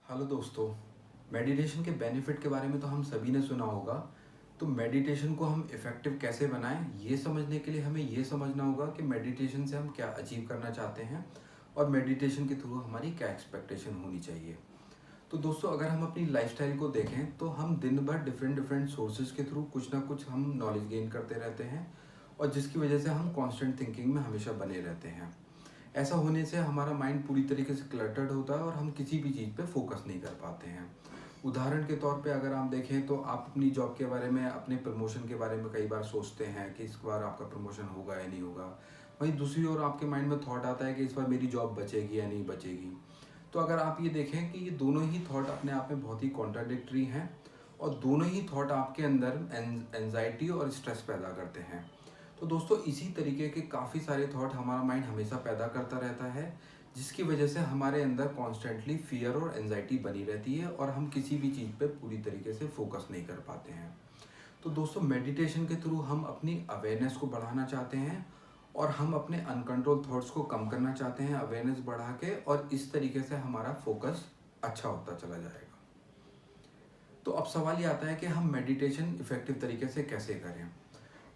Hello दोस्तों। Meditation के benefit के बारे में तो हम सभी ने सुना होगा। तो मेडिटेशन को हम इफ़ेक्टिव कैसे बनाएं, ये समझने के लिए हमें ये समझना होगा कि मेडिटेशन से हम क्या अचीव करना चाहते हैं और मेडिटेशन के थ्रू हमारी क्या एक्सपेक्टेशन होनी चाहिए। तो दोस्तों, अगर हम अपनी लाइफस्टाइल को देखें तो हम दिन भर डिफरेंट डिफरेंट सोर्सेज के थ्रू कुछ ना कुछ हम नॉलेज गेन करते रहते हैं और जिसकी वजह से हम कांस्टेंट थिंकिंग में हमेशा बने रहते हैं। ऐसा होने से हमारा माइंड पूरी तरीके से क्लटर्ड होता है और हम किसी भी चीज़ पे फोकस नहीं कर पाते हैं। उदाहरण के तौर पे अगर आप देखें तो आप अपनी जॉब के बारे में, अपने प्रमोशन के बारे में कई बार सोचते हैं कि इस बार आपका प्रमोशन होगा या नहीं होगा। वहीं दूसरी ओर आपके माइंड में थॉट आता है कि इस बार मेरी जॉब बचेगी या नहीं बचेगी। तो अगर आप ये देखें कि ये दोनों ही थॉट अपने आप में बहुत ही कॉन्ट्राडिक्टरी हैं और दोनों ही थॉट आपके अंदर एंजाइटी और स्ट्रेस पैदा करते हैं। तो दोस्तों, इसी तरीके के काफ़ी सारे थॉट हमारा माइंड हमेशा पैदा करता रहता है, जिसकी वजह से हमारे अंदर कॉन्स्टेंटली फियर और एंजाइटी बनी रहती है और हम किसी भी चीज़ पे पूरी तरीके से फोकस नहीं कर पाते हैं। तो दोस्तों, मेडिटेशन के थ्रू हम अपनी अवेयरनेस को बढ़ाना चाहते हैं और हम अपने अनकंट्रोल थॉट्स को कम करना चाहते हैं अवेयरनेस बढ़ा के, और इस तरीके से हमारा फोकस अच्छा होता चला जाएगा। तो अब सवाल ये आता है कि हम मेडिटेशन इफ़ेक्टिव तरीके से कैसे करें।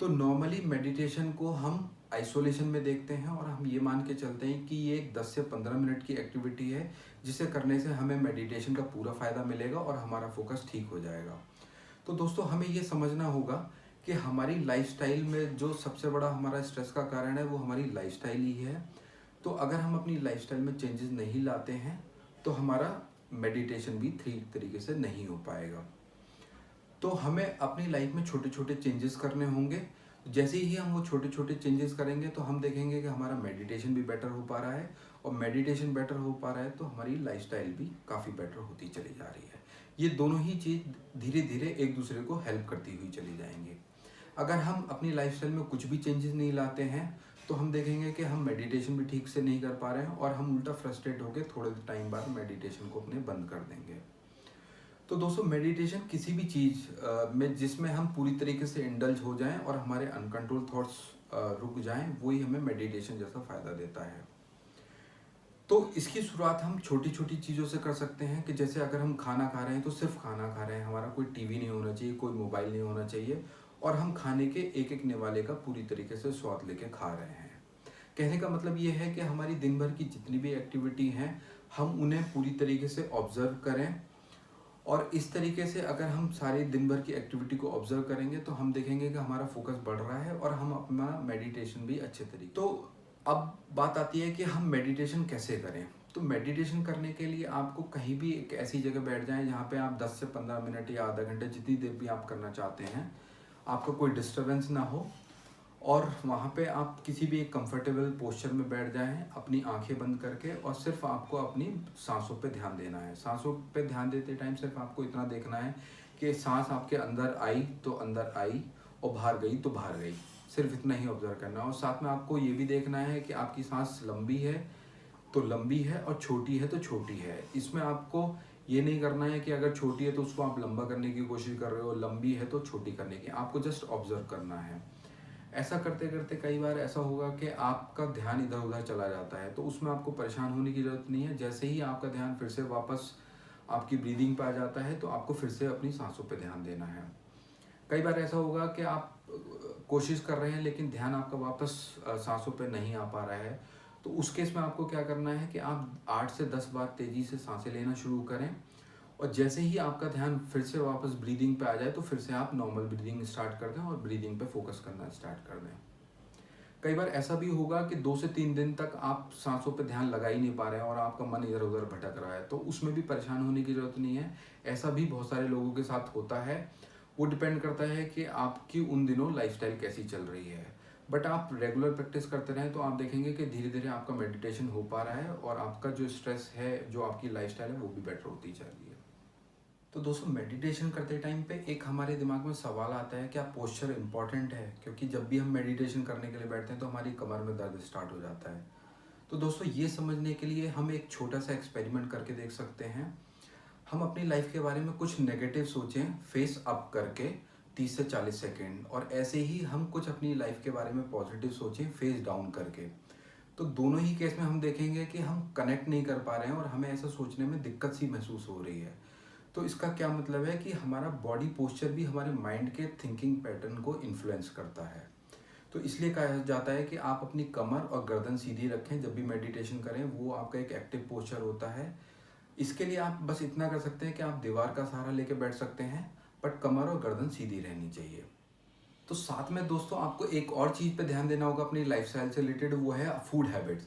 तो नॉर्मली मेडिटेशन को हम आइसोलेशन में देखते हैं और हम ये मान के चलते हैं कि ये एक 10 से 15 मिनट की एक्टिविटी है, जिसे करने से हमें मेडिटेशन का पूरा फ़ायदा मिलेगा और हमारा फोकस ठीक हो जाएगा। तो दोस्तों, हमें ये समझना होगा कि हमारी लाइफस्टाइल में जो सबसे बड़ा हमारा स्ट्रेस का कारण है वो हमारी लाइफस्टाइल ही है। तो अगर हम अपनी लाइफस्टाइल में चेंजेस नहीं लाते हैं तो हमारा मेडिटेशन भी ठीक तरीके से नहीं हो पाएगा। तो हमें अपनी लाइफ में छोटे छोटे चेंजेस करने होंगे। जैसे ही हम वो छोटे छोटे चेंजेस करेंगे तो हम देखेंगे कि हमारा मेडिटेशन भी बेटर हो पा रहा है, और मेडिटेशन बेटर हो पा रहा है तो हमारी लाइफस्टाइल भी काफ़ी बेटर होती चली जा रही है। ये दोनों ही चीज़ धीरे धीरे एक दूसरे को हेल्प करती हुई चली जाएंगी। अगर हम अपनी लाइफस्टाइल में कुछ भी चेंजेस नहीं लाते हैं तो हम देखेंगे कि हम मेडिटेशन भी ठीक से नहीं कर पा रहे हैं और हम उल्टा फ्रस्ट्रेट होकर थोड़े टाइम बाद मेडिटेशन को अपने बंद कर देंगे। तो दोस्तों, मेडिटेशन किसी भी चीज़ में जिसमें हम पूरी तरीके से इंडल्ज हो जाएं और हमारे अनकंट्रोल थॉट्स रुक जाएं, वही हमें मेडिटेशन जैसा फ़ायदा देता है। तो इसकी शुरुआत हम छोटी छोटी चीज़ों से कर सकते हैं कि जैसे अगर हम खाना खा रहे हैं तो सिर्फ खाना खा रहे हैं, हमारा कोई टीवी नहीं होना चाहिए, कोई मोबाइल नहीं होना चाहिए, और हम खाने के एक एक निवाले का पूरी तरीके से स्वाद लेके खा रहे हैं। कहने का मतलब ये है कि हमारी दिन भर की जितनी भी एक्टिविटी हैं हम उन्हें पूरी तरीके से ऑब्जर्व करें, और इस तरीके से अगर हम सारे दिन भर की एक्टिविटी को ऑब्जर्व करेंगे तो हम देखेंगे कि हमारा फोकस बढ़ रहा है और हम अपना मेडिटेशन भी अच्छे तरीके। तो अब बात आती है कि हम मेडिटेशन कैसे करें। तो मेडिटेशन करने के लिए आपको कहीं भी एक ऐसी जगह बैठ जाएं जहाँ पे आप 10 से 15 मिनट या आधा घंटे, जितनी देर भी आप करना चाहते हैं, आपका कोई डिस्टरबेंस ना हो, और वहाँ पे आप किसी भी एक कंफर्टेबल पोस्चर में बैठ जाएं अपनी आंखें बंद करके, और सिर्फ आपको अपनी सांसों पे ध्यान देना है। सांसों पे ध्यान देते टाइम सिर्फ आपको इतना देखना है कि सांस आपके अंदर आई तो अंदर आई और बाहर गई तो बाहर गई। सिर्फ इतना ही ऑब्जर्व करना है, और साथ में आपको ये भी देखना है कि आपकी सांस लंबी है तो लंबी है और छोटी है तो छोटी है। इसमें आपको ये नहीं करना है कि अगर छोटी है तो उसको आप लंबा करने की कोशिश कर रहे हो, लंबी है तो छोटी करने की, आपको जस्ट ऑब्जर्व करना है। ऐसा करते करते कई बार ऐसा होगा कि आपका ध्यान इधर उधर चला जाता है, तो उसमें आपको परेशान होने की ज़रूरत नहीं है। जैसे ही आपका ध्यान फिर से वापस आपकी ब्रीदिंग पे आ जाता है तो आपको फिर से अपनी सांसों पे ध्यान देना है। कई बार ऐसा होगा कि आप कोशिश कर रहे हैं लेकिन ध्यान आपका वापस सांसों पे नहीं आ पा रहा है, तो उस केस में आपको क्या करना है कि आप 8 से 10 बार तेज़ी से सांसें लेना शुरू करें, और जैसे ही आपका ध्यान फिर से वापस ब्रीदिंग पे आ जाए तो फिर से आप नॉर्मल ब्रीदिंग स्टार्ट कर दें और ब्रीदिंग पे फोकस करना स्टार्ट कर दें। कई बार ऐसा भी होगा कि 2 से 3 दिन तक आप सांसों पे ध्यान लगा ही नहीं पा रहे हैं और आपका मन इधर उधर भटक रहा है, तो उसमें भी परेशान होने की ज़रूरत नहीं है। ऐसा भी बहुत सारे लोगों के साथ होता है। वो डिपेंड करता है कि आपकी उन दिनों लाइफस्टाइल कैसी चल रही है। बट आप रेगुलर प्रैक्टिस करते रहें तो आप देखेंगे कि धीरे धीरे आपका मेडिटेशन हो पा रहा है और आपका जो स्ट्रेस है, जो आपकी लाइफस्टाइल है, वो भी बेटर होती जा रही है। तो दोस्तों, मेडिटेशन करते टाइम पे एक हमारे दिमाग में सवाल आता है, क्या पोस्चर इम्पॉर्टेंट है? क्योंकि जब भी हम मेडिटेशन करने के लिए बैठते हैं तो हमारी कमर में दर्द स्टार्ट हो जाता है। तो दोस्तों, ये समझने के लिए हम एक छोटा सा एक्सपेरिमेंट करके देख सकते हैं। हम अपनी लाइफ के बारे में कुछ नेगेटिव सोचें फेस अप करके 30 से 40 सेकेंड, और ऐसे ही हम कुछ अपनी लाइफ के बारे में पॉजिटिव सोचें फेस डाउन करके। तो दोनों ही केस में हम देखेंगे कि हम कनेक्ट नहीं कर पा रहे हैं और हमें ऐसा सोचने में दिक्कत सी महसूस हो रही है। तो इसका क्या मतलब है कि हमारा बॉडी पोस्चर भी हमारे माइंड के थिंकिंग पैटर्न को इन्फ्लुएंस करता है। तो इसलिए कहा जाता है कि आप अपनी कमर और गर्दन सीधी रखें जब भी मेडिटेशन करें, वो आपका एक एक्टिव पोस्चर होता है। इसके लिए आप बस इतना कर सकते हैं कि आप दीवार का सहारा लेके बैठ सकते हैं, बट कमर और गर्दन सीधी रहनी चाहिए। तो साथ में दोस्तों आपको एक और चीज़ पे ध्यान देना होगा अपनी लाइफस्टाइल से रिलेटेड, वो है फूड हैबिट्स।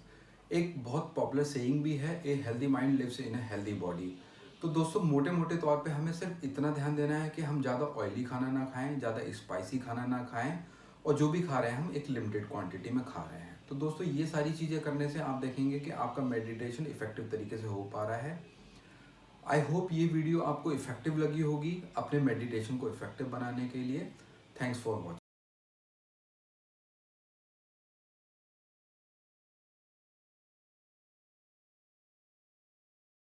एक बहुत पॉपुलर सेइंग भी है, a healthy mind lives in a healthy body. तो दोस्तों मोटे मोटे तौर पे हमें सिर्फ इतना ध्यान देना है कि हम ज़्यादा ऑयली खाना ना खाएं, ज़्यादा स्पाइसी खाना ना खाएं, और जो भी खा रहे हैं हम एक लिमिटेड क्वांटिटी में खा रहे हैं। तो दोस्तों ये सारी चीज़ें करने से आप देखेंगे कि आपका मेडिटेशन इफेक्टिव तरीके से हो पा रहा है। आई होप ये वीडियो आपको इफेक्टिव लगी होगी अपने मेडिटेशन को इफेक्टिव बनाने के लिए। Thanks for watching.